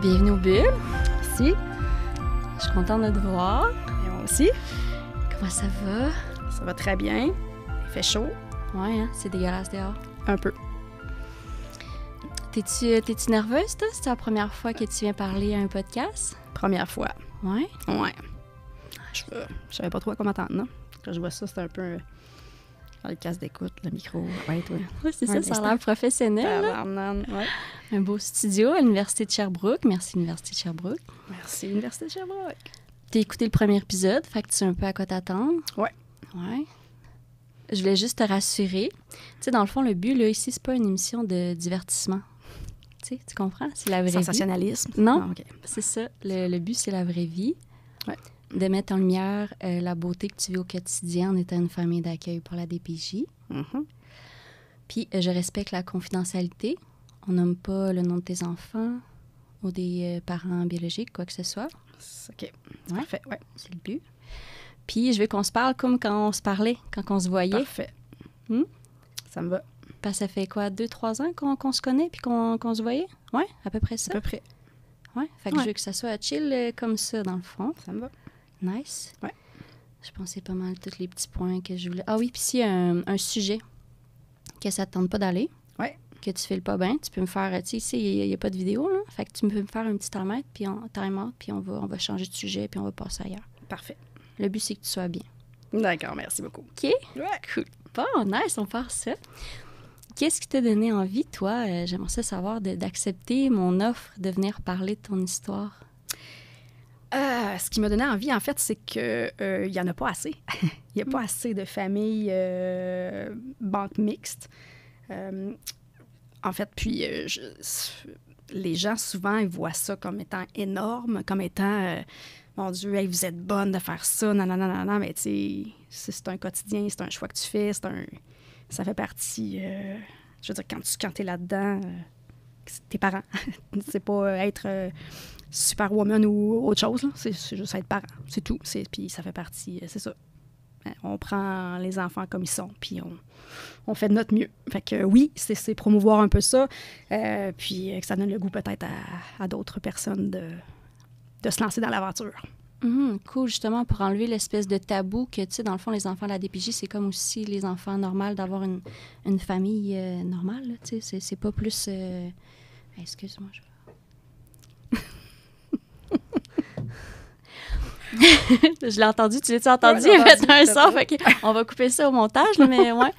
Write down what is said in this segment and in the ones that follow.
Bienvenue au Bulle. Merci. Je suis contente de te voir. Et moi aussi. Comment ça va? Ça va très bien. Il fait chaud. Ouais, hein? C'est dégueulasse dehors. Un peu. T'es-tu nerveuse, toi? C'est la première fois que tu viens parler à un podcast? Première fois. Ouais? Ouais. Je savais pas trop à quoi m'attendre, non? Quand je vois ça, c'est un peu... le casque d'écoute, le micro. Ouais, toi. Ouais, c'est ça, ça a l'air professionnel. Ouais. Un beau studio à l'Université de Sherbrooke. Merci, Université de Sherbrooke. Merci, Université de Sherbrooke. T'as écouté le premier épisode, fait que tu sais un peu à quoi t'attendre. Ouais. Ouais. Je voulais juste te rassurer. Tu sais, dans le fond, le but, là, ici, c'est pas une émission de divertissement. Tu sais, tu comprends? C'est la vraie vie. Sensationnalisme. Non, Ah, OK. c'est ça. Le but, c'est la vraie vie. Ouais. De mettre en lumière la beauté que tu vis au quotidien en étant une famille d'accueil pour la DPJ. Mhm. Puis, je respecte la confidentialité. On nomme pas le nom de tes enfants ou des parents biologiques, quoi que ce soit. OK. Ouais. Parfait, ouais. C'est le but. Puis, je veux qu'on se parle comme quand on se parlait, quand on se voyait. Parfait. Hmm? Ça me va. Parce que ça fait quoi, 2-3 ans qu'on se connaît puis qu'on se voyait? Ouais, à peu près ça. À peu près. Ouais, fait que Ouais. je veux que ça soit chill comme ça, dans le fond. Ça me va. Nice. Ouais. Je pensais pas mal tous les petits points que je voulais. Ah oui, puis s'il y a un sujet que ça te tente pas d'aller, Ouais. que tu files pas bien, tu peux me faire, tu sais, ici, il n'y a pas de vidéo, là. Fait que tu peux me faire un petit time-out, puis on va changer de sujet, puis on va passer ailleurs. Parfait. Le but, c'est que tu sois bien. D'accord, merci beaucoup. OK? Ouais. Cool. Bon, nice, on part ça. Qu'est-ce qui t'a donné envie, toi, j'aimerais ça savoir, d'accepter mon offre de venir parler de ton histoire? Ce qui m'a donné envie, en fait, c'est que il y en a pas assez. Il n'y a pas assez de familles banques mixtes. En fait, puis les gens, souvent, ils voient ça comme étant énorme, comme étant, mon Dieu, hey, vous êtes bonne de faire ça, non, non, non, non, non, mais tu sais, c'est un quotidien, c'est un choix que tu fais, ça fait partie, je veux dire, quand tu es là-dedans, c'est tes parents. C'est pas être superwoman ou autre chose, là. C'est juste être parent, c'est tout. Puis ça fait partie, c'est ça. On prend les enfants comme ils sont, puis on fait de notre mieux. Fait que oui, c'est promouvoir un peu ça, puis que ça donne le goût peut-être à d'autres personnes de se lancer dans l'aventure. Cool, justement, pour enlever l'espèce de tabou que, tu sais, dans le fond, les enfants de la DPJ, c'est comme aussi les enfants normaux d'avoir une famille normale, là, tu sais. C'est pas plus... Excuse-moi, je l'ai entendu, tu l'as-tu entendu? Ouais, Il a fait un c'est son, vrai. fait on va couper ça au montage, là, mais ouais.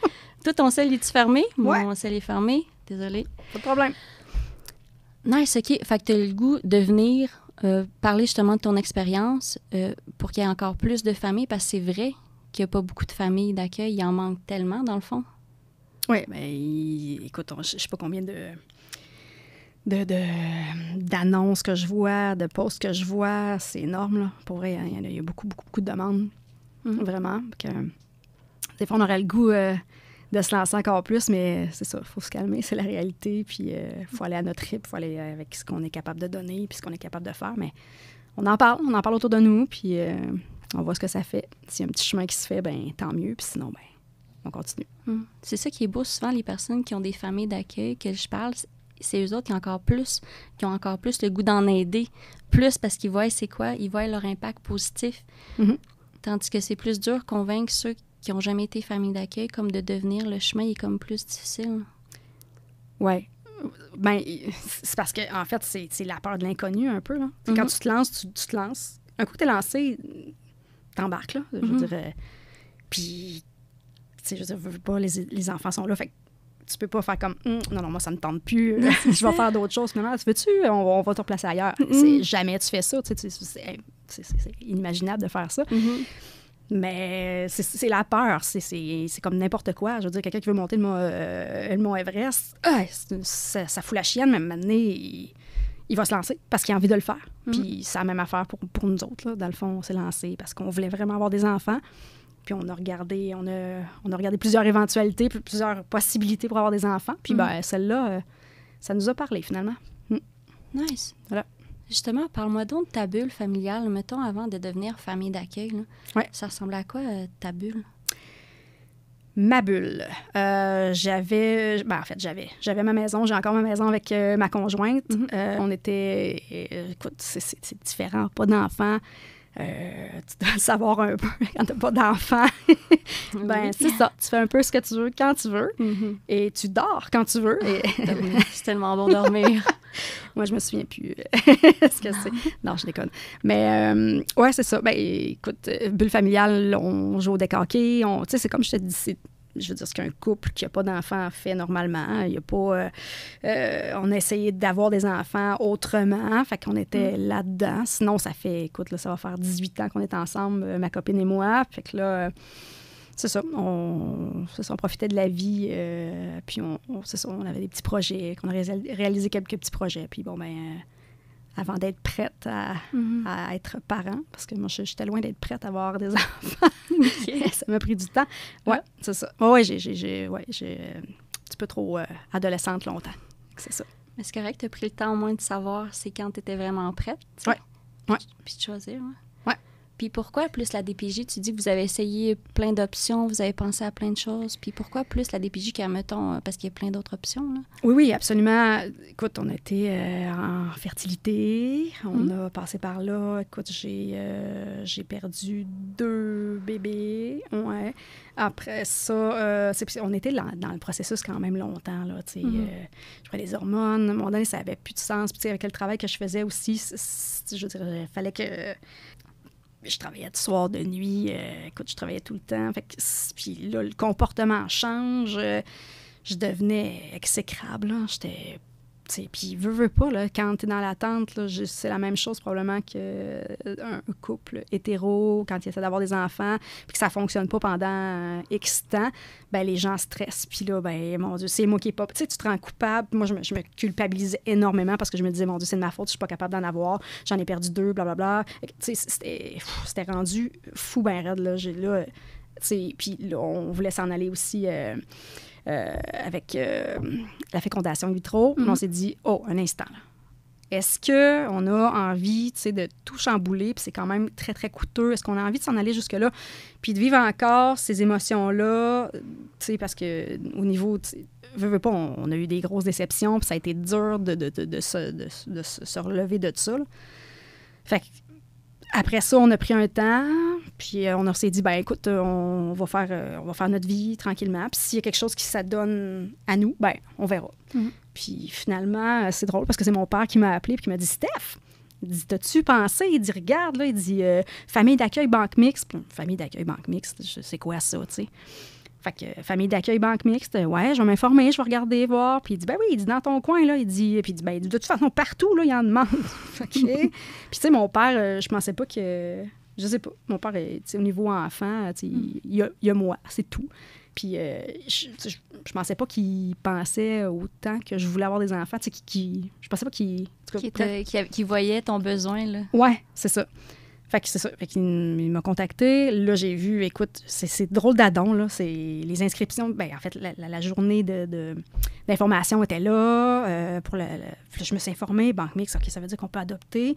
Toi, ton sel, est-tu fermé? Ouais. Mon sel est fermé, désolée. Pas de problème. Nice, OK. Fait que tu as le goût de venir parler justement de ton expérience pour qu'il y ait encore plus de familles, parce que c'est vrai qu'il n'y a pas beaucoup de familles d'accueil. Il en manque tellement, dans le fond. Oui, mais écoute, je sais pas combien d'annonces que je vois, de posts que je vois. C'est énorme, là. Pour vrai, il y a beaucoup, beaucoup, beaucoup de demandes. Vraiment. Que, des fois, on aurait le goût de se lancer encore plus, mais c'est ça, il faut se calmer, c'est la réalité. Puis il faut aller à notre rythme, il faut aller avec ce qu'on est capable de donner puis ce qu'on est capable de faire. Mais on en parle autour de nous, puis on voit ce que ça fait. S'il y a un petit chemin qui se fait, ben tant mieux. Puis sinon, ben on continue. C'est ça qui est beau, souvent, les personnes qui ont des familles d'accueil que je parle, c'est eux autres qui ont encore plus le goût d'en aider, plus parce qu'ils voient c'est quoi, ils voient leur impact positif. Tandis que c'est plus dur convaincre ceux qui n'ont jamais été famille d'accueil, comme de devenir, le chemin est comme plus difficile. Oui. Ben c'est parce que en fait, c'est la peur de l'inconnu un peu, là. Quand tu te lances, tu te lances. Un coup que t'es lancé, t'embarques, là. Je veux dire, puis, tu sais, je veux dire, pas, les enfants sont là, fait que tu peux pas faire comme non, moi, ça me tente plus, je vais faire d'autres choses. Finalement, tu veux-tu, on va te replacer ailleurs. Jamais tu fais ça, tu sais, c'est inimaginable de faire ça. Mais c'est la peur, c'est comme n'importe quoi. Je veux dire, quelqu'un qui veut monter le mont Everest, ça fout la chienne, mais maintenant, il va se lancer parce qu'il a envie de le faire. Puis c'est la même affaire pour nous autres, là. Dans le fond, on s'est lancé parce qu'on voulait vraiment avoir des enfants. Puis on a regardé plusieurs éventualités, plusieurs possibilités pour avoir des enfants. Puis ben celle-là, ça nous a parlé finalement. Nice. Voilà. Justement, parle-moi donc de ta bulle familiale, mettons, avant de devenir famille d'accueil. Là. Ouais. Ça ressemblait à quoi, ta bulle? Ma bulle. J'avais ma maison, j'ai encore ma maison avec ma conjointe. On était, écoute, c'est différent, pas d'enfants. Tu dois le savoir un peu quand t'as pas d'enfants. C'est ça. Tu fais un peu ce que tu veux quand tu veux et tu dors quand tu veux. C'est tellement bon dormir. Moi, je me souviens plus ce que c'est. Non, je déconne. Mais ouais, c'est ça. Ben, écoute, bulle familiale, on joue au deck hockey. Tu sais, c'est comme je te dis, je veux dire, c'est qu'un couple qui n'a pas d'enfants fait normalement. Il y a pas... on a essayé d'avoir des enfants autrement. Fait qu'on était là-dedans. Sinon, ça fait... Écoute, là, ça va faire 18 ans qu'on est ensemble, ma copine et moi. Fait que là... c'est ça, on profitait de la vie, puis c'est ça, on avait des petits projets, qu'on a réalisé quelques petits projets, puis bon, avant d'être prête à être parent, parce que moi, j'étais loin d'être prête à avoir des enfants, ça m'a pris du temps. Ouais, c'est ça. Ouais, j'ai un petit peu trop adolescente longtemps, c'est ça. Mais c'est correct, tu as pris le temps au moins de savoir c'est quand tu étais vraiment prête, ouais. Puis de choisir, ouais. Puis pourquoi plus la DPJ? Tu dis que vous avez essayé plein d'options, vous avez pensé à plein de choses. Puis pourquoi plus la DPJ mettons, parce qu'il y a plein d'autres options, là? Oui, absolument. Écoute, on a été en fertilité. On a passé par là. Écoute, j'ai perdu 2 bébés. Ouais. Après ça, on était dans le processus quand même longtemps, là, tu sais. Je prenais des hormones. À un moment donné, ça n'avait plus de sens. Puis avec le travail que je faisais aussi, je veux dire, il fallait que... Je travaillais de soir, de nuit. Écoute, je travaillais tout le temps. Puis là, le comportement change. Je devenais exécrable. Là. J'étais... Puis, veux pas, là, quand t'es dans l'attente, là, c'est la même chose probablement qu'un couple hétéro, quand il essaie d'avoir des enfants, puis que ça fonctionne pas pendant X temps, ben les gens stressent. Puis là, ben mon Dieu, c'est moi qui est pas... Tu sais, tu te rends coupable. Moi, je me culpabilisais énormément parce que je me disais, mon Dieu, c'est de ma faute, je suis pas capable d'en avoir. J'en ai perdu 2, blablabla. Tu sais, c'était rendu fou ben raide, là. Puis là, on voulait s'en aller aussi... avec la fécondation in vitro. On s'est dit, un instant, là. Est-ce qu'on a envie, tu sais, de tout chambouler, puis c'est quand même très, très coûteux. Est-ce qu'on a envie de s'en aller jusque-là, puis de vivre encore ces émotions-là, tu sais, parce qu'au niveau, veux pas, on a eu des grosses déceptions, puis ça a été dur de se relever de ça, là. Fait que après ça, on a pris un temps, puis on s'est dit, ben écoute, on va faire notre vie tranquillement. Puis s'il y a quelque chose qui s'adonne à nous, ben on verra. Puis finalement, c'est drôle parce que c'est mon père qui m'a appelé puis qui m'a dit, Steph, il dit, t'as-tu pensé? Il dit, regarde, là, il dit, famille d'accueil banque mixte. Famille d'accueil banque mixte, c'est quoi ça, tu sais? Fait que famille d'accueil banque mixte, ouais, je vais m'informer, je vais regarder, voir. Puis il dit, ben oui, il dit, dans ton coin, là, il dit, puis il dit, ben de toute façon, partout, là, il en demande. OK. Puis tu sais, mon père, je pensais pas que, je sais pas, mon père, tu sais, au niveau enfant, tu sais, il y a moi, c'est tout. Puis je pensais pas qu'il pensait autant que je voulais avoir des enfants, tu sais, je pensais pas qu'il... Qui voyait ton besoin, là. Ouais, c'est ça. Fait que c'est ça. Fait qu'il m'a contacté. Là, j'ai vu, écoute, c'est drôle d'adon, là. C'est les inscriptions. Ben en fait, la journée d'information était là. Je me suis informée. Banque mixte, OK, ça veut dire qu'on peut adopter.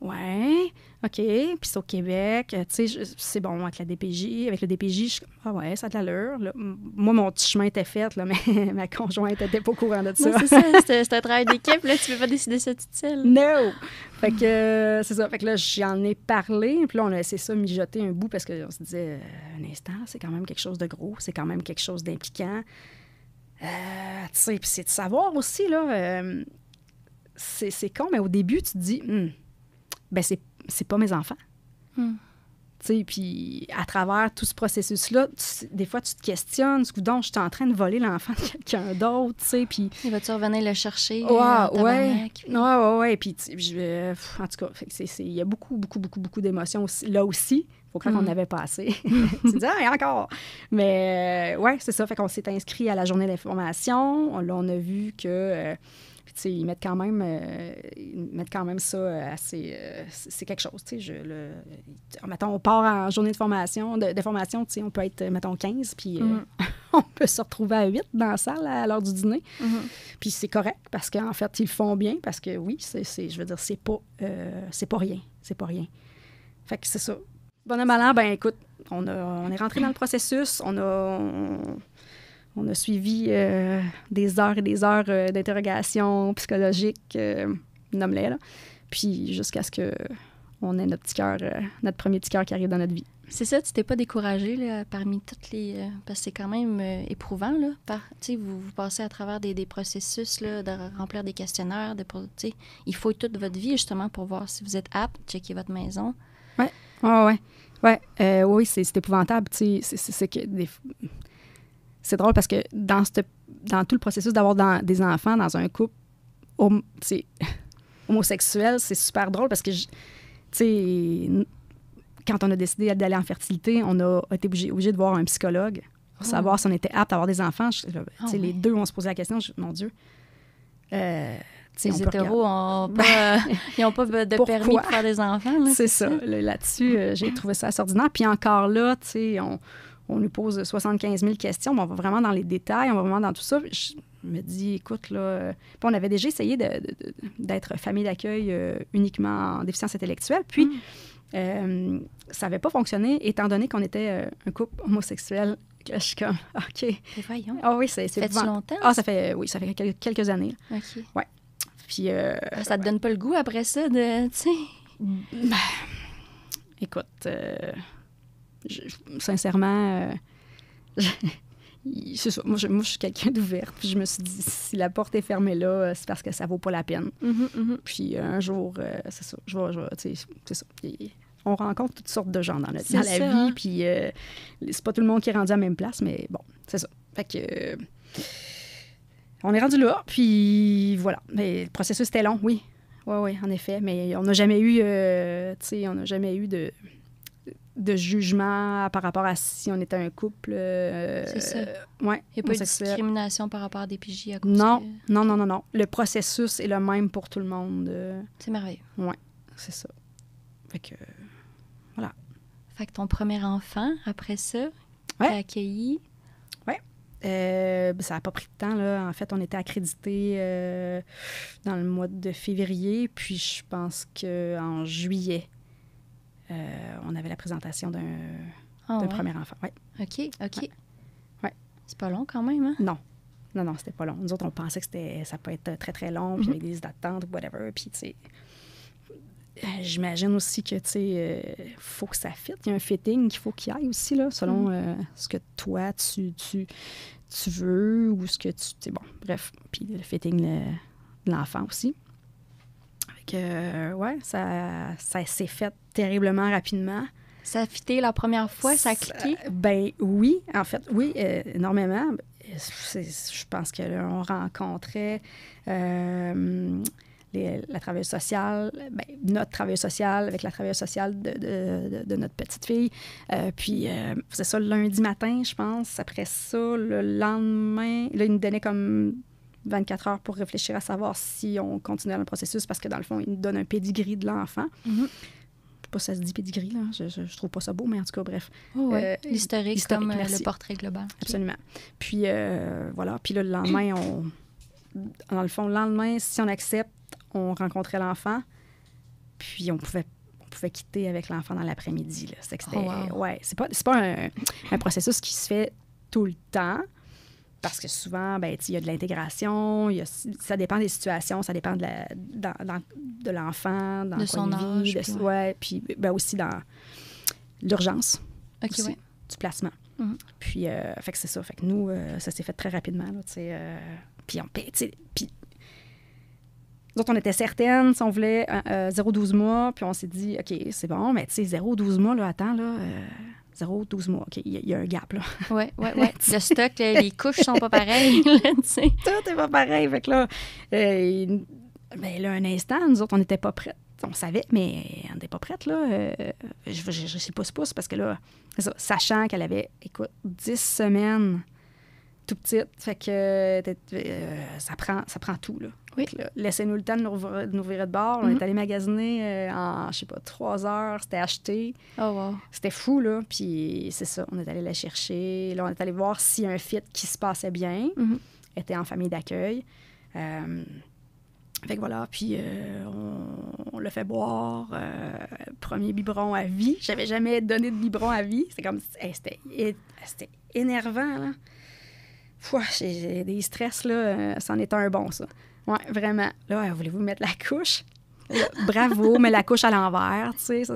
Ouais, OK. Puis c'est au Québec. Tu sais, c'est bon avec la DPJ. Avec le DPJ, ah ouais, ça a de l'allure. Là. Moi, mon petit chemin était fait, là, mais ma conjointe n'était pas au courant de ça. Non, c'est ça. C'est un travail d'équipe. Là, tu peux pas décider ça toute seule. No! Fait que c'est ça. Fait que là, j'en ai parlé. Puis là, on a laissé ça mijoter un bout parce qu'on se disait, un instant, c'est quand même quelque chose de gros. C'est quand même quelque chose d'impliquant. Tu sais, puis c'est de savoir aussi, là, c'est con, mais au début, tu te dis, ben c'est pas mes enfants. Tu sais, puis à travers tout ce processus-là, des fois, tu te questionnes, donc je suis en train de voler l'enfant de quelqu'un d'autre, tu sais, puis... Il va-tu revenir le chercher? Ouais. Puis, en tout cas, il y a beaucoup d'émotions là aussi. Faut croire qu'on n'avait pas assez. Tu te dis, et encore! Mais, ouais, c'est ça. Fait qu'on s'est inscrit à la journée d'information. Là, on a vu que... ils mettent quand même ça assez... c'est quelque chose, tu sais. Mettons, on part en journée d'information, tu sais, on peut être, mettons, 15, puis on peut se retrouver à 8 dans la salle à l'heure du dîner. Puis c'est correct, parce qu'en fait, ils le font bien, parce que oui, je veux dire, c'est pas rien. C'est pas rien. Fait que c'est ça. Bonhomme allant, ben écoute, on est rentré dans le processus, on a suivi des heures et des heures d'interrogation psychologique, nomme-les, là. Puis jusqu'à ce qu'on ait notre premier petit cœur qui arrive dans notre vie. C'est ça, tu t'es pas découragée là, parmi toutes les... parce que c'est quand même éprouvant, là. Tu sais, vous passez à travers des processus, là, de remplir des questionnaires, tu sais, il faut toute votre vie, justement, pour voir si vous êtes apte, checker votre maison. Ouais. Oui, c'est épouvantable, tu sais, c'est que... C'est drôle parce que dans tout le processus d'avoir des enfants dans un couple homosexuel, c'est super drôle parce que, tu sais... Quand on a décidé d'aller en fertilité, on a été obligé de voir un psychologue pour savoir si on était apte à avoir des enfants. Les deux, on se posait la question, mon Dieu. Les hétéros n'ont pas, ils ont pas de permis de faire des enfants. Là, c'est ça. Là-dessus, j'ai trouvé ça assez ordinaire. Puis encore là, tu sais, on nous pose 75 000 questions, mais on va vraiment dans les détails, on va vraiment dans tout ça. Je me dis, écoute, là... Puis on avait déjà essayé d'être famille d'accueil uniquement en déficience intellectuelle. Puis... ça n'avait pas fonctionné, étant donné qu'on était un couple homosexuel. Je suis comme, OK. Mais voyons. Ah oui, c'est ça fait longtemps? Ah, ça fait quelques années. OK. Ouais. Puis... ça te donne pas le goût après ça de, tu sais... Écoute, sincèrement, c'est ça. Moi, je suis quelqu'un d'ouverte. Puis je me suis dit, si la porte est fermée là, c'est parce que ça vaut pas la peine. Puis un jour, c'est ça. C'est ça. Et on rencontre toutes sortes de gens dans la vie. Hein? Puis c'est pas tout le monde qui est rendu à la même place, mais bon, c'est ça. Fait que on est rendu là, puis voilà. Mais le processus était long, oui. Oui, en effet. Mais on n'a jamais eu, de jugement par rapport à si on était un couple. C'est ça. Ouais, il n'y a pas eu de discrimination par rapport à des PJ à cause non. Le processus est le même pour tout le monde. C'est merveilleux. Oui, c'est ça. Fait que, voilà. Fait que ton premier enfant, après ça, t'as accueilli. Oui. Ça n'a pas pris de temps, là. En fait, on était accrédités dans le mois de février, puis je pense qu'en juillet, on avait la présentation d'un premier enfant. Ouais. OK. Ouais. C'est pas long quand même, hein? Non, c'était pas long. Nous autres, on pensait que ça peut être très, très long, puis avec des attentes, whatever. Puis, tu sais, j'imagine aussi que, tu sais, faut que ça fitte. Il y a un fitting qu'il faut qu'il y aille aussi, là, selon ce que toi, tu veux ou ce que tu... sais, bon, bref. Puis le fitting de l'enfant aussi. Ça s'est fait terriblement rapidement. Ça a fité la première fois, ça a cliqué? Ben oui, en fait, oui, énormément. Je pense qu'on rencontrait la travailleuse sociale, notre travailleuse sociale avec la travailleuse sociale de notre petite fille. Puis, c'est ça, le lundi matin, je pense. Après ça, le lendemain, là, il nous donnait comme 24 heures pour réfléchir à savoir si on continuait dans le processus, parce que dans le fond, il nous donne un pédigree de l'enfant. Je sais pas si ça se dit pédigree, là. Je trouve pas ça beau, mais en tout cas, bref. L'historique comme le portrait global. Absolument. Puis, voilà. Puis là, le lendemain, dans le fond, le lendemain, si on accepte, on rencontrait l'enfant, puis on pouvait quitter avec l'enfant dans l'après-midi, là. C'est c'est pas un processus qui se fait tout le temps, parce que souvent, il y a de l'intégration, ça dépend des situations, ça dépend de l'enfant, dans son âge. Puis aussi dans l'urgence du placement. Puis, fait que c'est ça. Fait que nous, ça s'est fait très rapidement. Là, puis, nous autres, on était certaines, si on voulait 0-12 mois, puis on s'est dit, OK, c'est bon, mais tu sais, 0-12 mois, là, attends, là... 0-12 mois. OK, il y a un gap, là. Oui. Le stock, les couches sont pas pareilles, tu sais. Tout est pas pareil. Fait que là, là, un instant, nous autres, on n'était pas prêtes. On savait, mais on n'était pas prêtes, là. Je sais pas, parce que là, ça, sachant qu'elle avait, écoute, 10 semaines, tout petite, fait que ça prend tout, là. Oui. Là, laissez-nous le temps de nous virer de bord. On est allé magasiner en, 3 heures. C'était acheté. Oh, wow. C'était fou, là. Puis c'est ça, on est allé la chercher. Là, on est allé voir s'il y a un fit qui se passait bien. Elle était en famille d'accueil. Fait que voilà, puis on l'a fait boire. premier biberon à vie. J'avais jamais donné de biberon à vie. C'est comme... c'était énervant, là. J'ai des stress, là. C'en est un bon, ça. Ouais, vraiment. Là, voulez-vous mettre la couche? Bravo, mais la couche à l'envers, tu sais. Ça,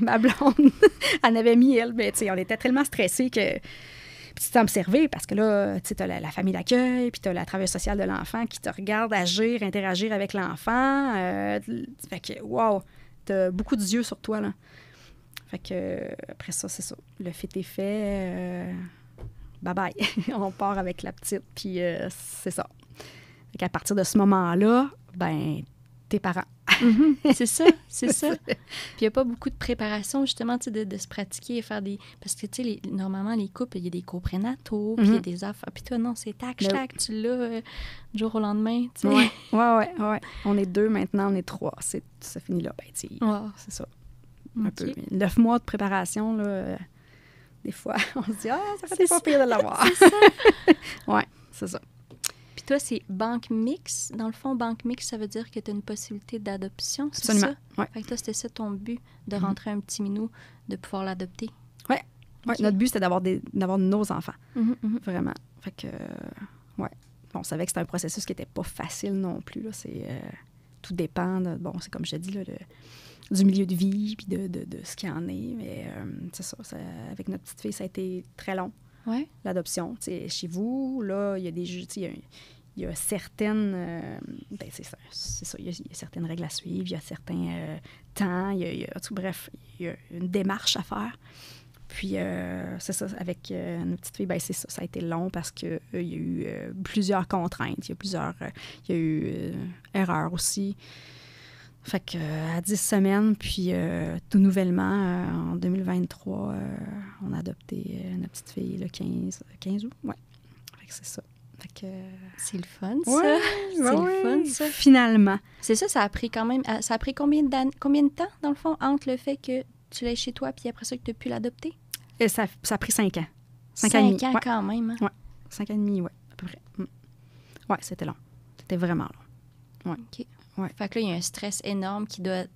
ma blonde, elle avait mis, elle. Mais, tu sais, on était tellement stressés que... Puis tu t'es observé parce que là, tu sais, t'as la famille d'accueil, puis t'as la travailleuse sociale de l'enfant qui te regarde agir, interagir avec l'enfant. Fait que, wow, t'as beaucoup d'yeux sur toi, là. Fait que, après ça, c'est ça. Le fait est fait. Bye-bye. On part avec la petite, puis c'est ça. Fait qu'à partir de ce moment-là, ben, tes parents. C'est ça, c'est ça. Puis il n'y a pas beaucoup de préparation, justement, tu sais, de se pratiquer et faire des... Parce que, tu sais, normalement, les couples, il y a des cours prénataux, puis il y a des affaires. Puis toi, non, c'est tac, tu l'as du jour au lendemain, tu sais. Ouais. On est 2 maintenant, on est 3. Ça finit là. Ben, tu sais, c'est ça. Un peu. 9 mois de préparation, là, des fois, on se dit, ça serait pas pire de l'avoir. C'est ça. Ouais, c'est ça. Puis toi, c'est banque mixte. Dans le fond, banque mixte, ça veut dire que tu as une possibilité d'adoption, c'est Absolument. ça? Ouais. Fait que toi, c'était ça ton but, de rentrer un petit minou, de pouvoir l'adopter? Oui. Okay. Notre but, c'était d'avoir nos enfants. Vraiment. Fait que, ouais. Bon, on savait que c'était un processus qui n'était pas facile non plus. Là. Tout dépend, c'est comme je te dis, là, du milieu de vie puis de ce qu'il y en est. Mais c'est ça, avec notre petite fille, ça a été très long. Ouais. L'adoption. T'sais, chez vous, là, il y a des jeux, il y a certaines... c'est ça, il y a certaines règles à suivre, il y a certains temps, bref, il y a une démarche à faire. Puis, c'est ça, avec notre petite fille, c'est ça, ça a été long parce qu'il y a eu plusieurs contraintes, il y a eu erreurs aussi. Fait qu'à 10 semaines, puis tout nouvellement, en 2023, on a adopté notre petite fille le 15 août. Ouais. Fait que c'est ça. Fait que... C'est le fun, ça. Ouais, c'est le fun, ça. Finalement. C'est ça, ça a pris quand même... Ça a pris combien de temps, dans le fond, entre le fait que tu l'aies chez toi puis après ça que tu as pu l'adopter? Et ça a pris 5 ans. 5 ans et demi. Quand même. Hein? Ouais, 5 ans et demi, ouais, à peu près. Ouais, c'était long. C'était vraiment long. Ouais. OK. Ouais. Fait que là, il y a un stress énorme qui doit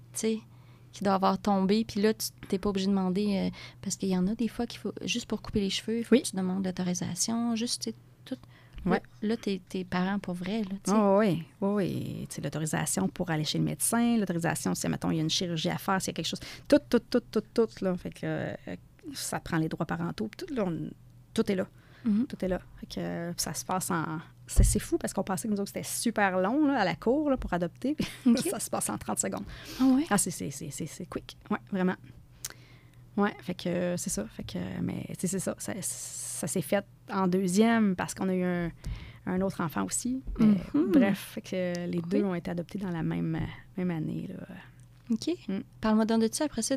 avoir tombé. Puis là, tu n'es pas obligé de demander... parce qu'il y en a des fois qu'il faut... Juste pour couper les cheveux, il faut que tu demandes l'autorisation. Juste, tout... Ouais. Là, tes parents pour vrai, là, tu sais. Oh, oui. Tu sais, l'autorisation pour aller chez le médecin, l'autorisation si, mettons, il y a une chirurgie à faire, s'il y a quelque chose. Tout, là. Fait que ça prend les droits parentaux. Tout, là, tout est là. Tout est là. Fait que ça se passe en... C'est fou parce qu'on pensait que nous autres, c'était super long là, à la cour là, pour adopter. Okay. Ça se passe en 30 secondes. Ah ouais? Ah, c'est quick. Oui, vraiment. Oui, fait que c'est ça. Fait que, mais c'est ça. Ça s'est fait en deuxième parce qu'on a eu un autre enfant aussi. Mais, bref, fait que les deux ont été adoptés dans la même année. Là. OK. Parle-moi d'un de ça. Après ça,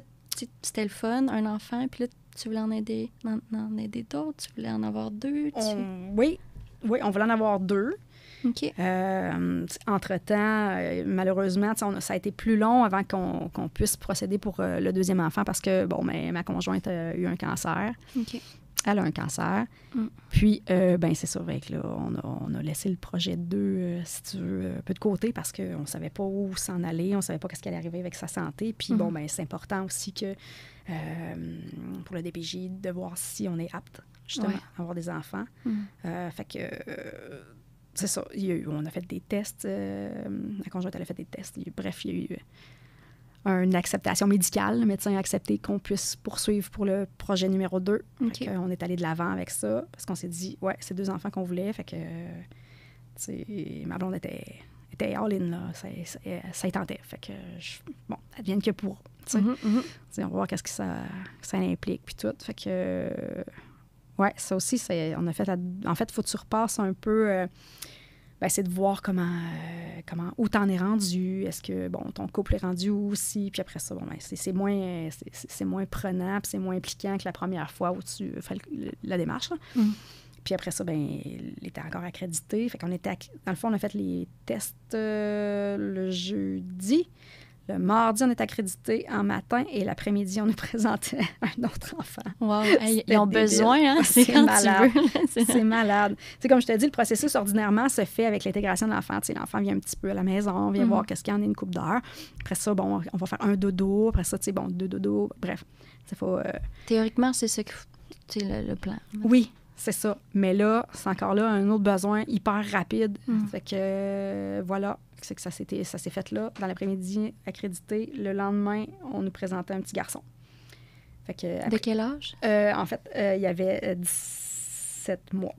c'était le fun, un enfant, puis là, tu voulais en aider d'autres? Tu voulais en avoir 2? Oui, on voulait en avoir 2. OK. Entre-temps, malheureusement, ça a été plus long avant qu'on puisse procéder pour le deuxième enfant parce que, ma conjointe a eu un cancer. OK. Elle a un cancer. Puis, c'est ça, avec là, on a laissé le projet de 2, si tu veux, un peu de côté parce qu'on ne savait pas où s'en aller, on ne savait pas ce qui allait arriver avec sa santé. Puis, c'est important aussi que, pour le DPJ, de voir si on est apte, justement, à avoir des enfants. Fait que, c'est ça, on a fait des tests, la conjointe, elle a fait des tests. Bref, il y a eu une acceptation médicale. Le médecin a accepté qu'on puisse poursuivre pour le projet numéro 2. Okay. Fait qu'on est allé de l'avant avec ça parce qu'on s'est dit, c'est 2 enfants qu'on voulait. Fait que, ma blonde était all-in, là. Ça y tentait. Fait que, advienne que pour. On va voir qu'est-ce que ça implique, puis tout. Fait que, ça aussi, on a fait... En fait, il faut que tu repasses un peu... c'est de voir où t'en es rendu. Est-ce que, ton couple est rendu où aussi? Puis après ça, c'est moins prenant, puis c'est moins impliquant que la première fois où tu fais la démarche. Puis après ça, il était encore accrédité. Fait qu'on était... Dans le fond, on a fait les tests le jeudi. Le mardi, on est accrédité en matin et l'après-midi, on nous présentait un autre enfant. Wow! Hey, ils ont besoin, hein? C'est quand malade. tu veux. C'est malade. C'est comme je te dis, le processus, ordinairement, se fait avec l'intégration de l'enfant. Tu sais, l'enfant vient un petit peu à la maison, vient voir qu'est-ce qu'il y en a une couple d'heures. Après ça, bon, on va faire un dodo. Après ça, tu sais, bon, 2 dodos. Bref, il faut... Théoriquement, c'est ça que c'est le plan. Oui, c'est ça. Mais là, c'est encore là un autre besoin hyper rapide. Fait que, voilà, c'est que ça s'est fait là, dans l'après-midi, accrédité. Le lendemain, on nous présentait un petit garçon. Fait que, après, de quel âge? En fait, il y avait 17 mois.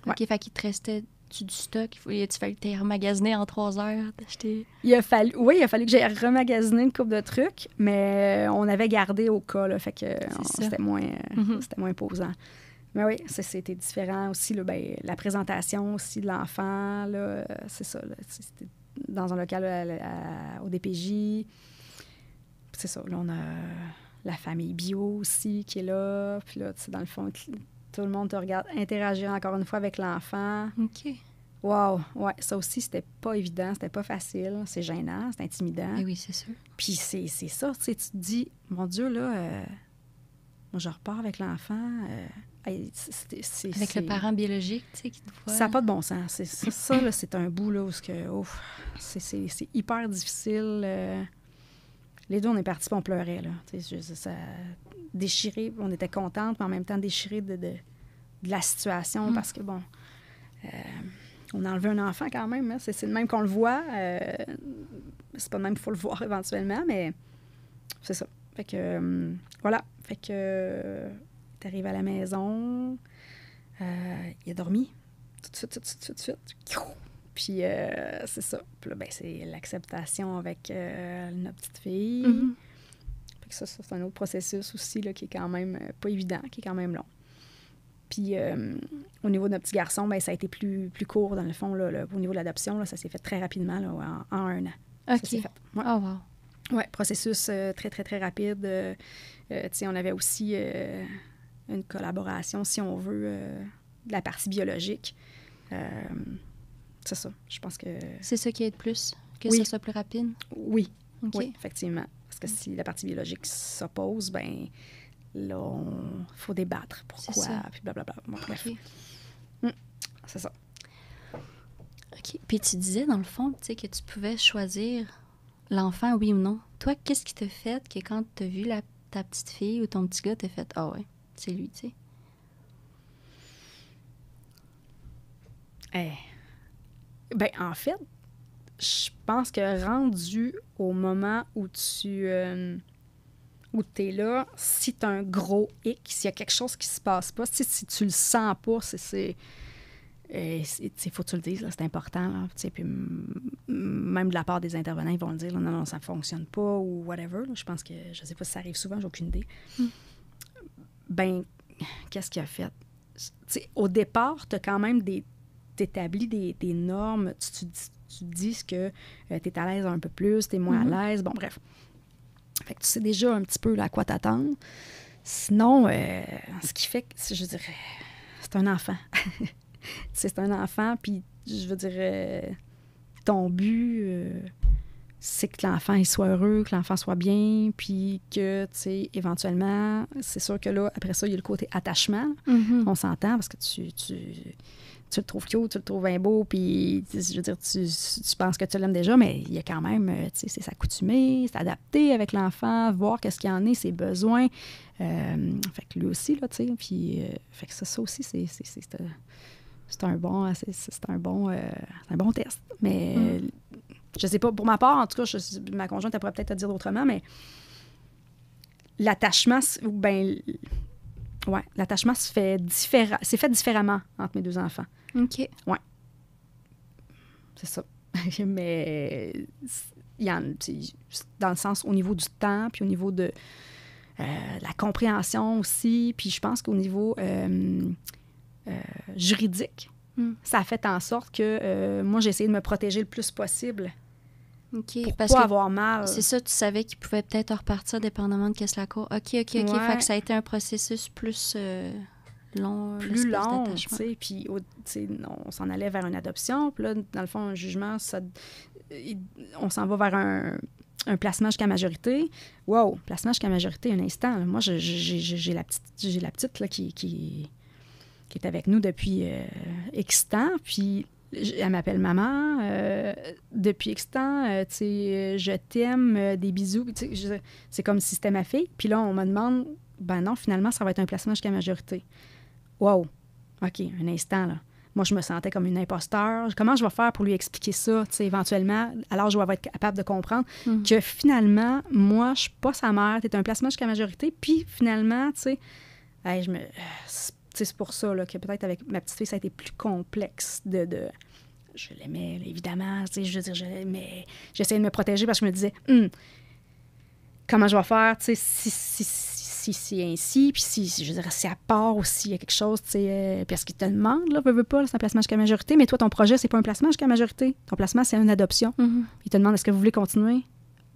Ouais. OK, fait qu'il te restait du stock. Tu fallait que tu aies remagasiné en 3 heures, t'acheter... Il a fallu que j'aie remagasiné une couple de trucs, mais on avait gardé au cas, là, fait que c'était moins imposant. Mais oui, c'était différent aussi, là, ben, la présentation aussi de l'enfant, là, c'est ça, là, c'était dans un local au DPJ. C'est ça, là, on a la famille bio aussi qui est là, puis là, tu sais, dans le fond, tout le monde te regarde interagir encore une fois avec l'enfant. OK. Wow, ouais, ça aussi, c'était pas évident, c'était pas facile, c'est gênant, c'est intimidant. Et oui, c'est sûr. Puis c'est ça, tu sais, tu te dis, mon Dieu, là, moi, je repars avec l'enfant. Avec le parent biologique, tu sais, qui te voit. Ça n'a pas de bon sens. Ça, là, c'est un bout, là, où c'est hyper difficile. Les deux, on est partis, puis on pleurait, là. Tu sais, ça déchiré, on était contentes, mais en même temps déchiré de la situation, parce que, bon... on a enlevé un enfant quand même, hein. C'est le même qu'on le voit. C'est pas le même qu'il faut le voir éventuellement, mais c'est ça. Fait que, voilà. Fait que, t'arrives à la maison, il a dormi tout de suite. Puis, c'est ça. Puis là, ben, c'est l'acceptation avec notre petite fille. Mm-hmm. Fait que ça, c'est un autre processus aussi, là, qui est quand même pas évident, qui est quand même long. Puis, au niveau de notre petit garçon, ben, ça a été plus court, dans le fond. Là, au niveau de l'adoption, là, ça s'est fait très rapidement, là, en 1 an. OK. Ça s'est fait. Ouais. Oh, wow. Oui, processus très, très, très rapide. Tu sais, on avait aussi une collaboration, si on veut, de la partie biologique. C'est ça, je pense que... C'est ça qui aide plus, que oui. ça soit plus rapide? Oui, OK. Oui, effectivement. Parce que si la partie biologique s'oppose, ben là, il faut débattre. Pourquoi? Puis blablabla. Bon, bref. Okay. C'est ça. OK. Puis tu disais, dans le fond, tu sais, que tu pouvais choisir l'enfant, oui ou non. Toi, qu'est-ce qui t'a fait que quand tu as vu ta petite fille ou ton petit gars, t'as fait « Ah ouais, c'est lui, tu sais. » Ben, en fait, je pense que rendu au moment où tu es là, si tu as un gros hic, s'il y a quelque chose qui se passe pas, si tu le sens pas, il faut que tu le dises, là, c'est important. Là, puis même de la part des intervenants, ils vont le dire, là, non, ça ne fonctionne pas ou whatever. Là, je pense que, je ne sais pas si ça arrive souvent, j'ai aucune idée. Ben, qu'est-ce qu'il a fait? T'sais, au départ, tu as quand même t'établis des normes, tu dis que tu es à l'aise un peu plus, tu es moins à l'aise, bon, bref. Fait que tu sais déjà un petit peu là, à quoi t'attendre. Sinon, ce qui fait que, je dirais, c'est un enfant. C'est un enfant, puis je veux dire, ton but, c'est que l'enfant il soit heureux, que l'enfant soit bien, puis que, tu sais, éventuellement, c'est sûr que là, après ça, il y a le côté attachement. On s'entend parce que tu le trouves cute, tu le trouves bien beau, puis, je veux dire, tu penses que tu l'aimes déjà, mais il y a quand même, tu sais, c'est s'accoutumer, s'adapter avec l'enfant, voir qu'est-ce qu'il y en a, ses besoins. Fait que lui aussi, là, tu sais, puis, fait que ça aussi, c'est un bon test. Mais je sais pas, pour ma part, en tout cas, ma conjointe, elle pourrait peut-être te dire autrement, mais l'attachement, l'attachement c'est fait différemment entre mes deux enfants. OK. Ouais. C'est ça. Mais dans le sens au niveau du temps, puis au niveau de la compréhension aussi, puis je pense qu'au niveau juridique, ça a fait en sorte que moi, j'ai essayé de me protéger le plus possible. OK. Pour parce pas que avoir mal. C'est ça, tu savais qu'il pouvait peut-être repartir dépendamment de qu'est-ce la cour. OK. Ouais. Fait que ça a été un processus plus long. Plus long, tu sais. Puis, on s'en allait vers une adoption. Puis là, dans le fond, un jugement, on s'en va vers un placement jusqu'à majorité. Wow, placement jusqu'à majorité, un instant. Là. Moi, j'ai la petite là, qui est avec nous depuis X temps, puis elle m'appelle maman. Depuis X temps, tu sais, je t'aime, des bisous. C'est comme si c'était ma fille. Puis là, on me demande, ben non, finalement, ça va être un placement jusqu'à majorité. Wow, OK, un instant, là. Moi, je me sentais comme une imposteur. Comment je vais faire pour lui expliquer ça, tu sais, éventuellement, alors je vais être capable de comprendre que finalement, moi, je suis pas sa mère, t'es un placement jusqu'à majorité, puis finalement, tu sais, hey, c'est pour ça là, que peut-être avec ma petite fille, ça a été plus complexe de je l'aimais, là, évidemment, tu sais, je veux dire, je l'aimais. J'essayais de me protéger parce que je me disais, comment je vais faire, tu sais, si c'est ainsi, puis si, je veux dire, si à part aussi, il y a quelque chose, tu sais, parce qu'il te demande, là, veut pas, là, c'est un placement jusqu'à majorité, mais toi, ton projet, c'est pas un placement jusqu'à majorité. Ton placement, c'est une adoption. Il te demande, est-ce que vous voulez continuer?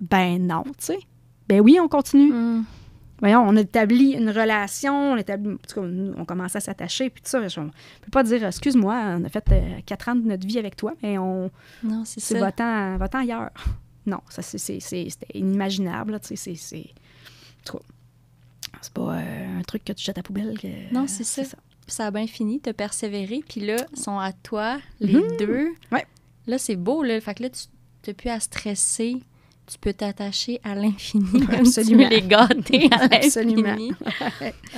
Ben non, tu sais. Ben oui, on continue. Voyons, on a établi une relation, en tout cas, on commençait à s'attacher, puis tout ça. On ne peut pas dire, excuse-moi, on a fait 4 ans de notre vie avec toi, mais non, c'est ça. Va-t'en ailleurs. Non, ça, c'était inimaginable, là, tu sais, c'est pas un truc que tu jettes à la poubelle. Non, c'est ça. Puis ça a bien fini, t'as persévéré, puis là, ils sont à toi, les deux. Ouais. Là, c'est beau, là. Fait que là, tu n'as plus à stresser. Tu peux t'attacher à l'infini. Absolument. Tu peux les gâter à l'infini. Absolument.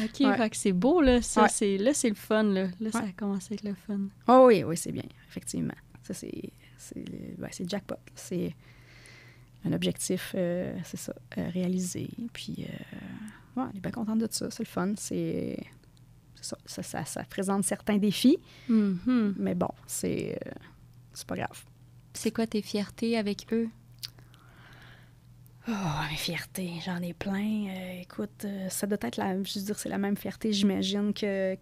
OK, fait que c'est beau, là. Ça, c'est le fun, là. Là, ça a commencé à être le fun. Oh oui, c'est bien, effectivement. Ça, c'est jackpot. C'est un objectif, c'est ça, réalisé. Puis, on est bien contente de ça. C'est le fun. C'est ça. Ça présente certains défis. Mais bon, c'est pas grave. C'est quoi tes fiertés avec eux? Oh, mes fiertés, j'en ai plein. Écoute, ça doit être c'est la même fierté, j'imagine, que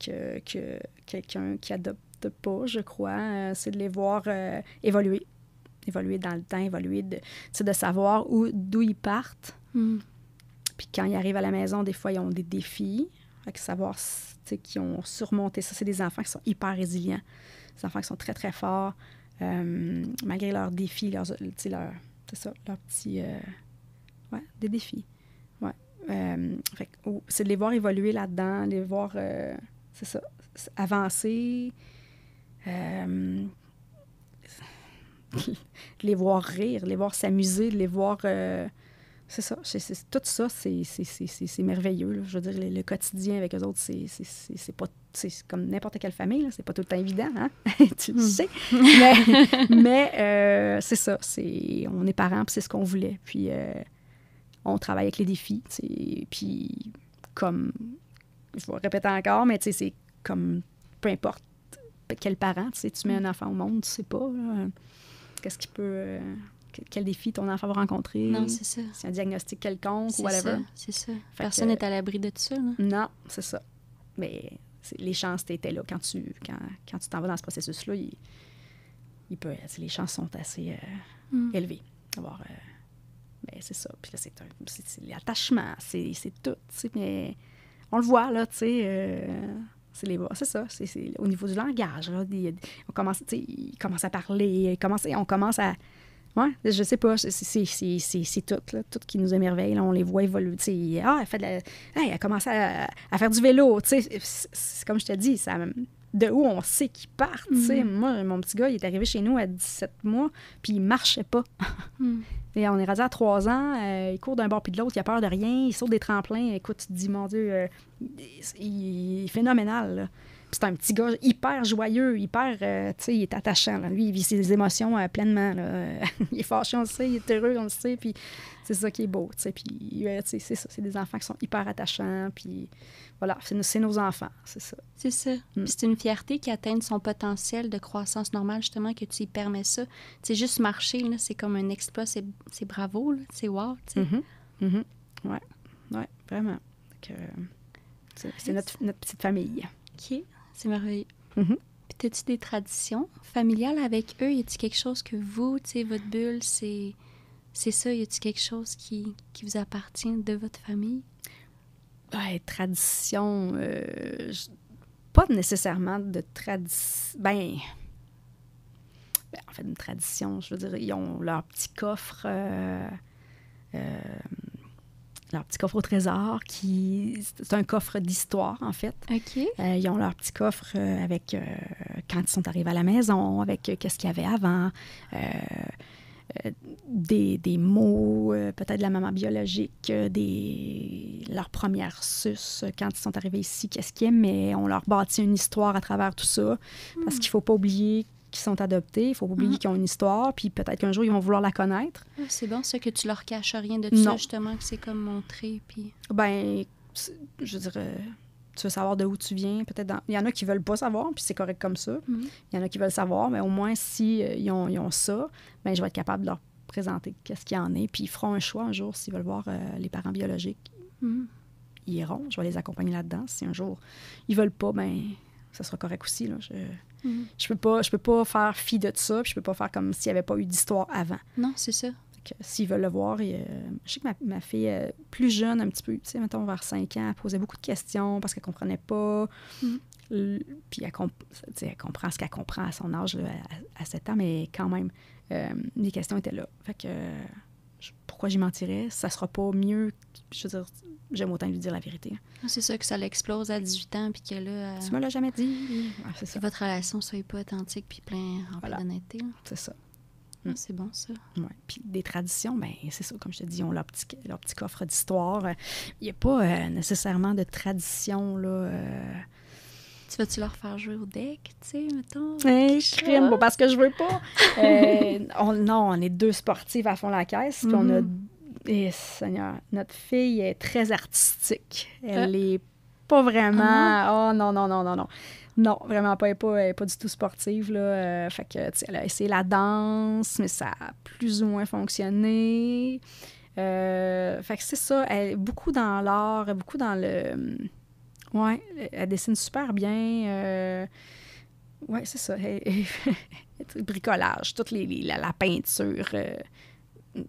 quelqu'un qui adopte pas, je crois. C'est de les voir évoluer dans le temps, de savoir d'où ils partent. Puis quand ils arrivent à la maison, des fois, ils ont des défis. Fait que savoir qu'ils ont surmonté ça. C'est des enfants qui sont hyper résilients. Des enfants qui sont très, très forts. Malgré leurs défis, leurs petits... des défis. Fait que, c'est de les voir évoluer là-dedans, les voir, c'est ça, avancer, les voir rire, les voir s'amuser, les voir... c'est ça, tout ça, c'est merveilleux. Là. Je veux dire, le quotidien avec eux autres, c'est pas... C'est comme n'importe quelle famille, là, c'est pas tout le temps évident, hein? Tu le sais. Mais c'est ça, on est parents, puis c'est ce qu'on voulait. Puis... on travaille avec les défis, puis comme, je vais répéter encore, mais c'est comme, peu importe quel parent, tu mets un enfant au monde, tu sais pas, là, qu'est-ce qui peut, quel défi ton enfant va rencontrer. Non, c'est ça. C'est un diagnostic quelconque ou whatever. C'est ça. Personne n'est à l'abri de tout ça, là. Non, c'est ça. Mais les chances étaient là quand tu t'en vas dans ce processus-là, les chances sont assez élevées. D'avoir... Ben, c'est ça. Puis là, c'est l'attachement, c'est tout, tu sais, mais on le voit, là, tu sais, c'est ça, c'est au niveau du langage, là, ils commencent à parler, on commence à... Ouais, je sais pas, c'est tout, là, tout qui nous émerveille, là, on les voit évoluer, tu sais, elle commence à faire du vélo, tu sais, c'est comme je te dis, ça... De où on sait qu'ils partent, tu sais. Moi, mon petit gars, il est arrivé chez nous à 17 mois, puis il marchait pas. Et on est rendu à 3 ans, il court d'un bord puis de l'autre, il a peur de rien, il saute des tremplins. Écoute, tu te dis, mon Dieu, il est phénoménal, là. Puis c'est un petit gars hyper joyeux, hyper, tu sais, il est attachant, là. Lui, il vit ses émotions pleinement, là. Il est fâché, on le sait, il est heureux, on le sait, puis c'est ça qui est beau, tu sais. Puis, tu sais, c'est ça, c'est des enfants qui sont hyper attachants, puis voilà, c'est nos enfants, c'est ça. C'est ça. Puis c'est une fierté qui atteint son potentiel de croissance normale, justement, que tu y permets ça. Tu sais, juste marcher, là, c'est comme un exploit, c'est bravo, là, c'est wow, tu sais. Ouais, vraiment. C'est notre petite famille. OK, c'est merveilleux. Puis as-tu des traditions familiales avec eux? Y a-t-il quelque chose que vous, tu sais, votre bulle, c'est ça? Y a-t-il quelque chose qui vous appartient de votre famille? Ouais, tradition, pas nécessairement de tradition. Ben, en fait, une tradition, je veux dire, ils ont leur petit coffre leur petit coffre au trésor, c'est un coffre d'histoire, en fait. OK. Ils ont leur petit coffre avec quand ils sont arrivés à la maison, avec qu'est-ce qu'il y avait avant, des mots, peut-être de la maman biologique, leurs premières suces quand ils sont arrivés ici, qu'est-ce qu'ils aimaient. On leur bâtit une histoire à travers tout ça, parce qu'il ne faut pas oublier qu'ils sont adoptés, il ne faut pas oublier qu'ils ont une histoire, puis peut-être qu'un jour, ils vont vouloir la connaître. Ah, c'est bon, ça, que tu leur caches rien de tout ça, justement, que c'est comme montré, puis... Ben, je dirais... Tu veux savoir de où tu viens, peut-être il y en a qui veulent pas savoir, puis c'est correct comme ça. Il y en a qui veulent savoir, mais au moins, si ils ont ça, ben je vais être capable de leur présenter qu'est-ce qu'il y en est, puis ils feront un choix un jour s'ils veulent voir les parents biologiques. Ils iront, je vais les accompagner là-dedans. Si un jour ils veulent pas, ben ça sera correct aussi, là. Je peux pas faire fi de ça, puis je peux pas faire comme s'il n'y avait pas eu d'histoire avant. Non, c'est ça. S'ils veulent le voir, je sais que ma fille, plus jeune un petit peu, tu sais, mettons vers 5 ans, elle posait beaucoup de questions parce qu'elle ne comprenait pas. Puis elle comprend ce qu'elle comprend à son âge, là, à 7 ans, mais quand même, les questions étaient là. Fait que pourquoi j'y mentirais? Ça sera pas mieux. Je veux dire, j'aime autant lui dire la vérité. C'est ça, que ça l'explose à 18 ans, puis que là... Tu me l'as jamais dit. Ouais, c'est ça. Que votre relation soit pas authentique, puis plein d'honnêteté. C'est ça. Ah, c'est bon, ça. Oui. Puis des traditions, bien, c'est ça, comme je te dis, ils ont leur petit coffre d'histoire. Il n'y a pas nécessairement de tradition, là. Tu vas-tu leur faire jouer au deck, tu sais, mettons? Je crime, pas parce que je veux pas. On est 2 sportives à fond la caisse, puis on a... Et Seigneur, notre fille est très artistique. Elle est pas vraiment... Oh non, non, non, non, non. Non, vraiment pas. Elle n'est pas du tout sportive, là. Fait que, tu sais, elle a essayé la danse, mais ça a plus ou moins fonctionné. Fait que c'est ça. Elle est beaucoup dans l'art, beaucoup dans le... Ouais, elle dessine super bien. Ouais, c'est ça. Bricolage, toute la peinture.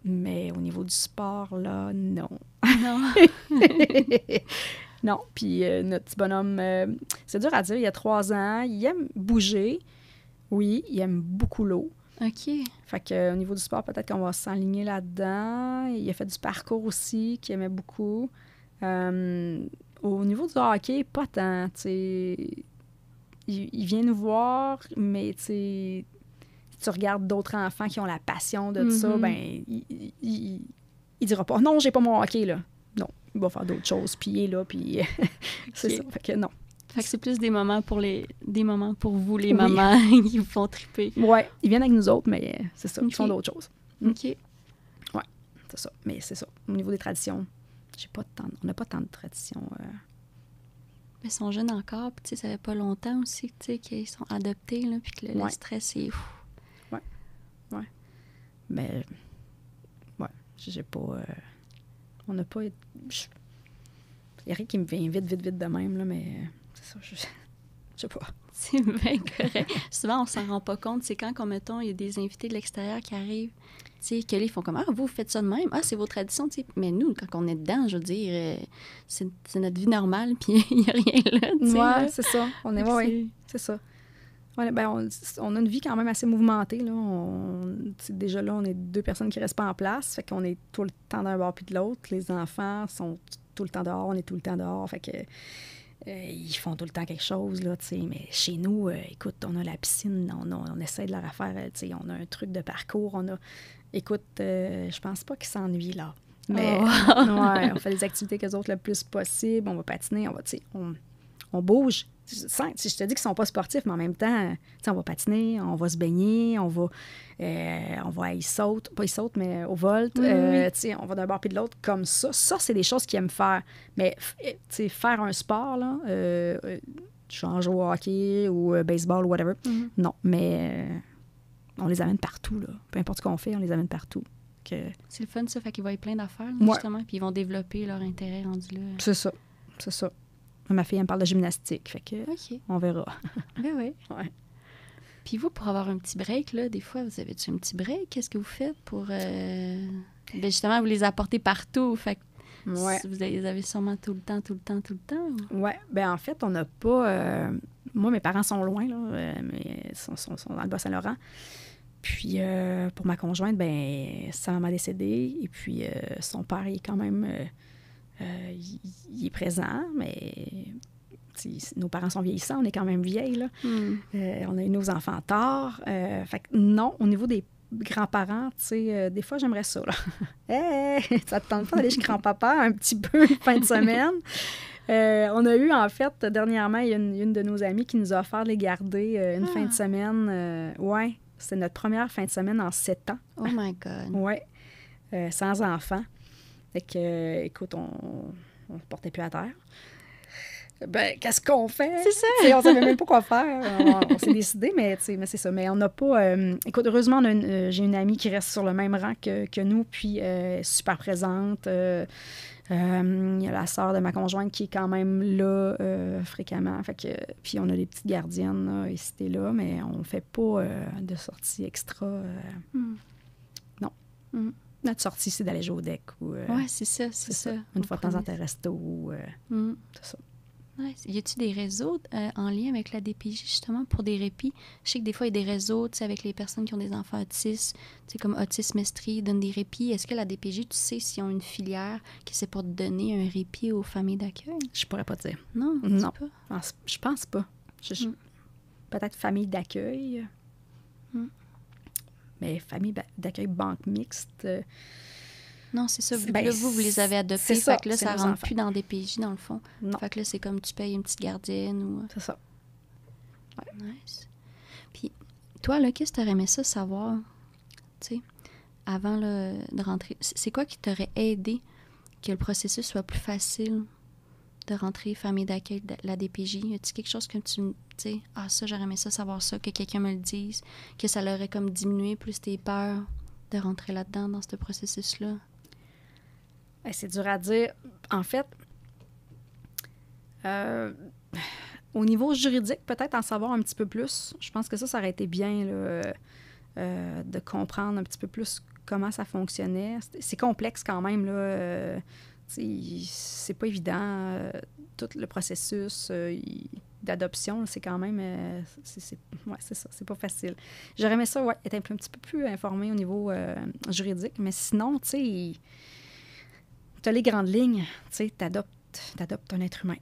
Mais au niveau du sport, là, non. Non. Non, puis notre petit bonhomme, c'est dur à dire, il a 3 ans, il aime bouger. Oui, il aime beaucoup l'eau. OK. Fait qu'au niveau du sport, peut-être qu'on va s'enligner là-dedans. Il a fait du parcours aussi, qu'il aimait beaucoup. Au niveau du hockey, pas tant, tu sais. Il vient nous voir, mais tu sais, si tu regardes d'autres enfants qui ont la passion de ça, ben il dira pas « Non, j'ai pas mon hockey, là ». Non, il va faire d'autres choses, puis il est là, puis c'est ça. Fait que non. Fait que c'est plus des moments pour vous, les mamans, qui vous font triper. Oui, ils viennent avec nous autres, mais c'est ça, ils font d'autres choses. OK. Oui, c'est ça. Mais c'est ça. Au niveau des traditions, on n'a pas tant de traditions. Mais ils sont jeunes encore, puis tu sais, ça fait pas longtemps aussi, tu sais, qu'ils sont adoptés, là, puis que le stress est... Oui, oui. Mais, ouais, j'ai pas... on n'a pas... Il y a rien qui me vient vite de même, là, mais c'est ça, je sais pas. C'est bien correct. Souvent, on s'en rend pas compte. C'est quand, comme mettons, il y a des invités de l'extérieur qui arrivent, tu sais, que là, ils font comme « Ah, vous faites ça de même? Ah, c'est vos traditions, tu sais. » Mais nous, quand on est dedans, je veux dire, c'est notre vie normale, puis il n'y a rien là, tu sais. Ouais, c'est ça. On est, ouais, c'est ça. Ouais, ben on a une vie quand même assez mouvementée, là. Déjà là, on est 2 personnes qui restent pas en place, fait qu'on est tout le temps d'un bord puis de l'autre. Les enfants sont tout le temps dehors, on est tout le temps dehors, fait que ils font tout le temps quelque chose, là, tu sais. Mais chez nous, écoute, on a la piscine, on essaie de leur faire, tu sais, on a un truc de parcours, écoute, je pense pas qu'ils s'ennuient, là. Mais ouais, on fait des activités qu'eux autres le plus possible, on va patiner, tu sais, on bouge. Si je te dis qu'ils sont pas sportifs, mais en même temps, tu sais, on va patiner, on va se baigner, on va à pas ils sautent, mais au volt. Tu sais, on va d'un bord puis de l'autre comme ça. Ça, c'est des choses qu'ils aiment faire. Mais, tu sais, faire un sport, là, genre jouer au hockey ou baseball ou whatever, non. Mais on les amène partout, là. Peu importe ce qu'on fait, on les amène partout. C'est le fun, ça. Fait qu'ils voient plein d'affaires, là, justement, puis ils vont développer leur intérêt rendu là. C'est ça. Ma fille, elle me parle de gymnastique, fait que on verra. Ben oui. Ouais. Puis vous, pour avoir un petit break, là, des fois, vous avez-tu un petit break? Qu'est-ce que vous faites pour... Ben justement, vous les apportez partout, fait que vous les avez sûrement tout le temps? Oui, ben en fait, on n'a pas... moi, mes parents sont loin, là, mais sont dans le Bas-Saint-Laurent. Puis, pour ma conjointe, ben sa maman est décédée, et puis son père, il est quand même... il est présent, mais nos parents sont vieillissants, on est quand même vieilles, là. On a eu nos enfants tard. Fait que non, au niveau des grands-parents, tu sais, des fois, j'aimerais ça, là. Hey, ça te tente pas d'aller chez grand-papa un petit peu une fin de semaine? On a eu, en fait, dernièrement, il y a une de nos amies qui nous a offert de les garder une fin de semaine. Ouais, c'était notre première fin de semaine en 7 ans. Oh my God! Ouais, sans enfants. Fait que, écoute, on ne se portait plus à terre. Ben, qu'est-ce qu'on fait? C'est ça! On ne savait même pas quoi faire. On s'est décidé, mais c'est ça. Mais on n'a pas... écoute, heureusement, j'ai une amie qui reste sur le même rang que nous, puis super présente. Il y a la sœur de ma conjointe qui est quand même là fréquemment. Fait que, puis on a des petites gardiennes là, ici et là, mais on ne fait pas de sortie extra. Non. Notre sortie, c'est d'aller jouer au deck. Oui, c'est ça, c'est ça. Une fois de temps en temps, un resto. C'est ça. Ouais. Y a-t-il des réseaux en lien avec la DPJ, justement, pour des répits? Je sais que des fois, il y a des réseaux, tu sais, avec les personnes qui ont des enfants autistes, tu sais, comme Autisme Estrie, donnent des répits. Est-ce que la DPJ, tu sais, s'ils ont une filière qui c'est pour donner un répit aux familles d'accueil? Je pourrais pas te dire. Non, non. Pas. Je pense pas. Peut-être famille d'accueil. Mais famille d'accueil banque mixte... Non, c'est ça. Vu que là, vous les avez adoptés, fait que là, ça rentre plus dans des DPJ, dans le fond. Non. Fait que là, c'est comme tu payes une petite gardienne ou... C'est ça. Ouais. Nice. Puis, toi, là, qu'est-ce que tu aurais aimé ça savoir, tu sais, avant là, de rentrer? C'est quoi qui t'aurait aidé que le processus soit plus facile de rentrer famille d'accueil de la DPJ? Y a-t-il quelque chose que tu sais, ça, j'aurais aimé ça savoir ça, que quelqu'un me le dise, que ça l'aurait comme diminué plus tes peurs de rentrer là-dedans, dans ce processus-là? C'est dur à dire. En fait, au niveau juridique, peut-être en savoir un petit peu plus. Je pense que ça aurait été bien là, de comprendre un petit peu plus comment ça fonctionnait. C'est complexe quand même, là. C'est pas évident. Tout le processus d'adoption, c'est quand même... c'est ça, c'est pas facile. J'aurais aimé ça, être un petit peu plus informée au niveau juridique, mais sinon, tu sais... Tu as les grandes lignes, tu sais, t'adoptes un être humain.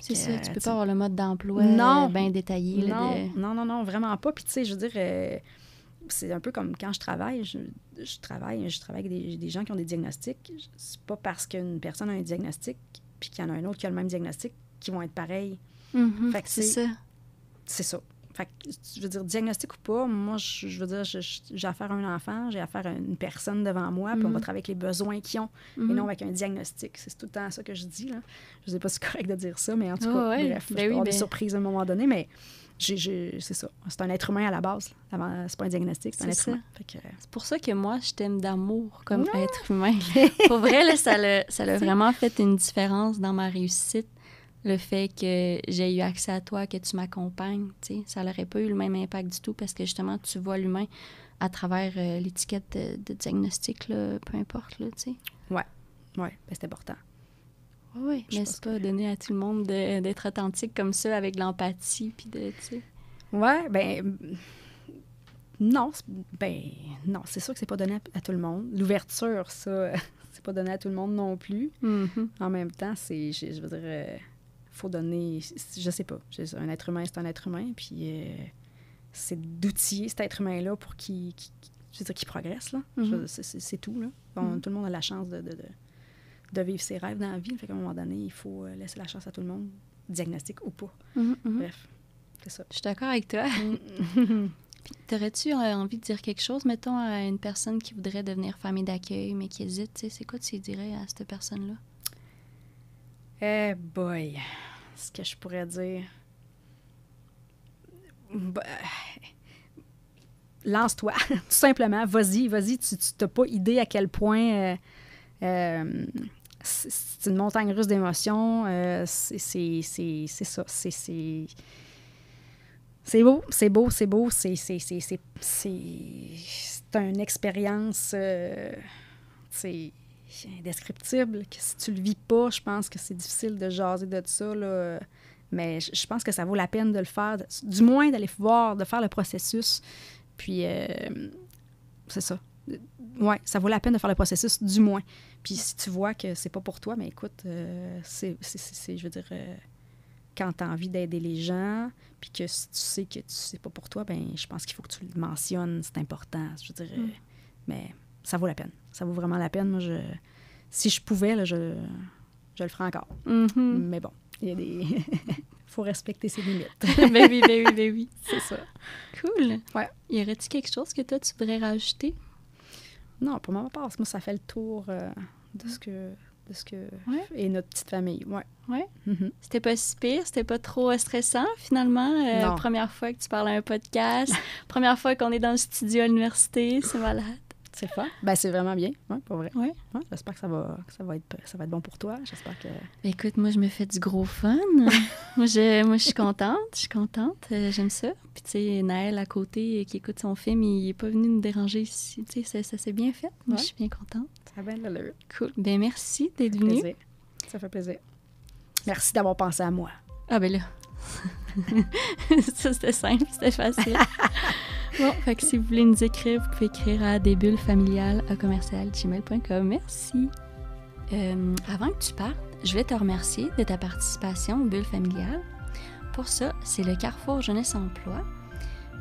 C'est ça, tu peux pas avoir le mode d'emploi bien détaillé. Non, vraiment pas. Puis tu sais, je veux dire, c'est un peu comme quand je travaille. Je travaille avec des gens qui ont des diagnostics. C'est pas parce qu'une personne a un diagnostic puis qu'il y en a un autre qui a le même diagnostic qu'ils vont être pareils. Fait que c'est ça. C'est ça. Fait que, je veux dire, diagnostic ou pas, moi, je veux dire, j'ai affaire à un enfant, j'ai affaire à une personne devant moi, puis on va travailler avec les besoins qu'ils ont, et non avec un diagnostic. C'est tout le temps ça que je dis, là. Je sais pas si c'est correct de dire ça, mais en tout cas, bref, je peux avoir des surprises à un moment donné, mais c'est ça. C'est un être humain à la base. C'est pas un diagnostic, c'est un être humain. Fait que... C'est pour ça que moi, je t'aime d'amour comme être humain. Pour vrai, là, ça l'a vraiment fait une différence dans ma réussite. Le fait que j'ai eu accès à toi, que tu m'accompagnes, tu sais, ça n'aurait pas eu le même impact du tout parce que justement, tu vois l'humain à travers l'étiquette de diagnostic, là, peu importe, là, tu sais. Ouais, c'est important. Oui, mais c'est pas donné à tout le monde d'être authentique comme ça, avec l'empathie, puis de, tu sais. Ouais, non, c'est sûr que c'est pas donné à tout le monde. L'ouverture, ça, c'est pas donné à tout le monde non plus. En même temps, je veux dire... faut donner, je sais pas, un être humain, c'est un être humain, puis c'est d'outiller cet être humain-là pour qu'il progresse, là. C'est tout, là. Bon, tout le monde a la chance de vivre ses rêves dans la vie, fait qu'à un moment donné, il faut laisser la chance à tout le monde, diagnostic ou pas. Bref, c'est ça. Je suis d'accord avec toi. Puis, t'aurais-tu envie de dire quelque chose, mettons, à une personne qui voudrait devenir famille d'accueil, mais qui hésite, tu sais, c'est quoi tu dirais à cette personne-là? Eh boy, ce que je pourrais dire... lance-toi, tout simplement. Vas-y, tu n'as pas idée à quel point c'est une montagne russe d'émotions. C'est ça. C'est beau. C'est une expérience... c'est indescriptible, que si tu le vis pas, je pense que c'est difficile de jaser de ça, là. Mais je pense que ça vaut la peine de le faire, du moins d'aller voir, de faire le processus. Puis, c'est ça. ça vaut la peine de faire le processus, du moins. Puis si tu vois que c'est pas pour toi, mais écoute, je veux dire, quand tu as envie d'aider les gens, puis que si tu sais que c'est pas pour toi, ben je pense qu'il faut que tu le mentionnes, c'est important. Je veux dire, mais ça vaut la peine. Ça vaut vraiment la peine. Moi, si je pouvais, là, je le ferais encore. Mais bon, il y a des... faut respecter ses limites. Ben oui. C'est ça. Cool. Ouais. Y aurait-il quelque chose que toi, tu voudrais rajouter? Non, pour ma part, moi, ça fait le tour de ce que est notre petite famille. Ouais. C'était pas si pire, c'était pas trop stressant, finalement. Première fois que tu parles à un podcast, première fois qu'on est dans le studio à l'université, c'est malade. C'est fun. Ben, c'est vraiment bien, pour vrai. Ouais. J'espère que ça va être bon pour toi. J'espère que... Écoute, moi, je me fais du gros fun. moi, je suis contente. J'aime ça. Puis, tu sais, Naël, à côté, qui écoute son film, il n'est pas venu nous déranger ici. Tu sais, ça s'est bien fait. Moi, je suis bien contente. Ça a bien l'allure. Cool. Ben merci d'être venu. Ça fait plaisir. Merci d'avoir pensé à moi. Ah, ben là. Ça, c'était simple, c'était facile. Bon, fait que si vous voulez nous écrire, vous pouvez écrire à desbullesfamiliales@gmail.com. Merci. Avant que tu partes, je voulais te remercier de ta participation aux Bulles familiales. Pour ça, c'est le Carrefour Jeunesse Emploi,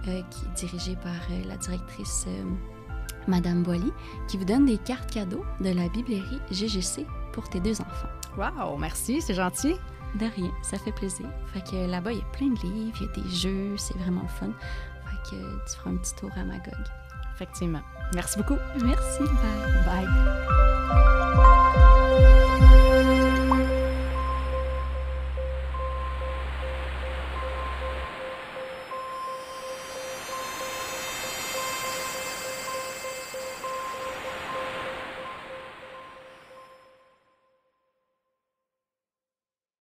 qui est dirigé par la directrice Madame Boily, qui vous donne des cartes cadeaux de la bibliothèque GGC pour tes 2 enfants. Wow, merci, c'est gentil. De rien, ça fait plaisir. Fait que là-bas, il y a plein de livres, il y a des jeux, c'est vraiment fun. Fait que tu feras un petit tour à Magog. Effectivement. Merci beaucoup. Merci, bye. Bye.